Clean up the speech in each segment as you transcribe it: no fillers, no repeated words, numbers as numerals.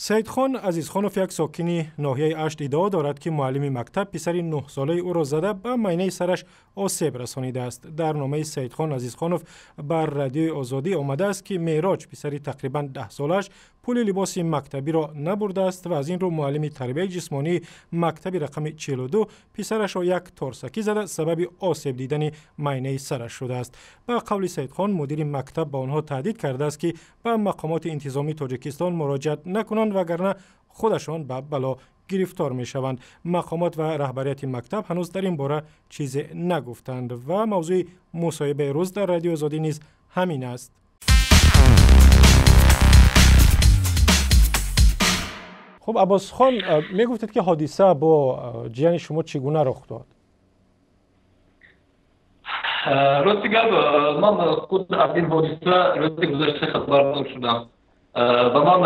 سیدخان عزیزخانوف یک ساکنی ناحیه اشت ادعا دارد که معلم مکتب پسر 9 ساله او را زده به معاینه سرش آسیب رسانیده است. در نامه سیدخان عزیزخانوف بر رادیوی آزادی آمده است که معراج پسر تقریبا 10 سالش پول لباس مکتبی را نبرده است و از این رو معلم تربیت جسمانی مکتب رقم 42 پسرش را یک تارسکی زده سبب آسیب دیدن معاینه سرش شده است. به قول سیدخان مدیر مکتب با آنها تهدید کرده است که به مقامات انتظامی تاجیکستان مراجعه نکنند وگرنه خودشان به بلا گرفتار می شوند. مقامات و رهبریت مکتب هنوز در این باره چیزی نگفتند و موضوع مصاحبه روز در رادیو آزادی نیز همین است. خب عباس خان، می گفتید که حادثه با جیان شما چگونه رخ داد؟ راستی گپ من خود از این حادثه روز گذشته خبردار شدم. و من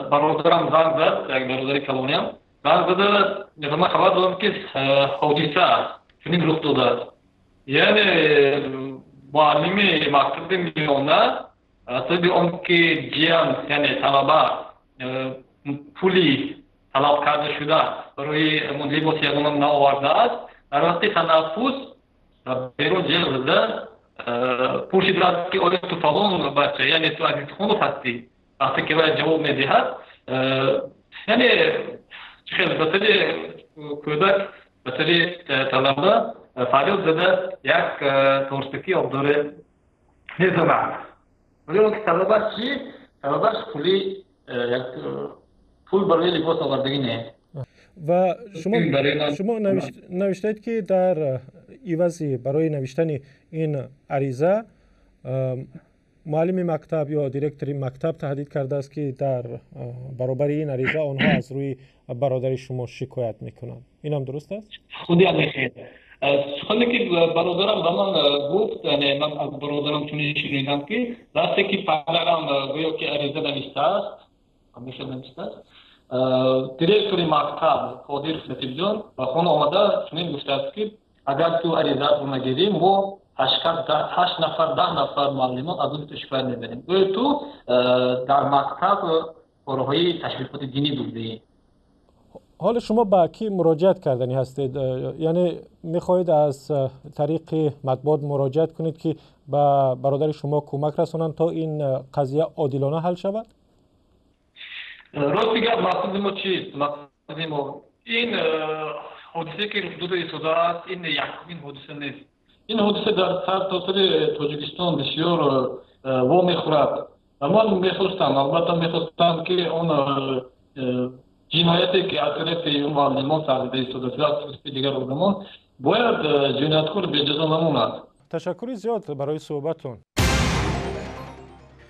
برادرم زنگ زد، یک برادر کلونیم زنگ زده و من خبر دادم که حادثه چنین رخ داده. یعنی معلم مکتب میانه سبب آن که جیان یعنی طلبه پولی طلب کرده شده برای لباس یگانه نآورده است. در وقت تنفس بیرون جیل زده پرسیده است که آیا تو فلان بچه یعنی تو عزیزخانوف هستی؟ وقتی که باید جواب میدهد یعنی خیلی بطری کودک بطری طلبه فریاد زده یک تارسکی آبداره میزند. ولی اون که طلبه چی؟ طلبهش پولی یک پول برای لباس آوردگی نه. و شما نوشتید که در عوضی برای نوشتن این عریضه معلم مکتب یا دیرکتور مکتب تهدید کرده است که در برابر این عریضه آنها از روی برادر شما شکایت میکنند. این هم درست است؟ خودی علیه سخنی که برادرم به من گفت، یعنی من از برادرم چنین شنیدم که راستی که پدرم گویا که عریضه نوشته است، همیشه نوشته است. دیرکتور مکتب قادر خطیب جان به خانه آمده چنین گفته است که اگر تو عریضه رو نگیریم ما 8 نفر 10 نفر معلمان از اون شکایت می‌بریم. تو در مکتب کارهای تشویقات دینی بودی. حال شما به کی مراجعت کردنی هستید؟ یعنی می‌خواهید از طریق مطبوعات مراجعت کنید که به برادر شما کمک رسانند تا این قضیه عادلانه حل شود؟ راست میگم مقصد ما چیست؟ مقصد ما این حادثه که رخ داده ایستاده است این یکمین حادثه نیست. این حادثه در سرتاسر تاجیکستان بسیار وامی خورد. من میخواستم البته میخواستم که اون جنایتی که از طرف اون معلمان سر ایستاده است دیگر آدمان باید جنایتکار به جزا نماند. تشکر زیاد برای صحبتتون.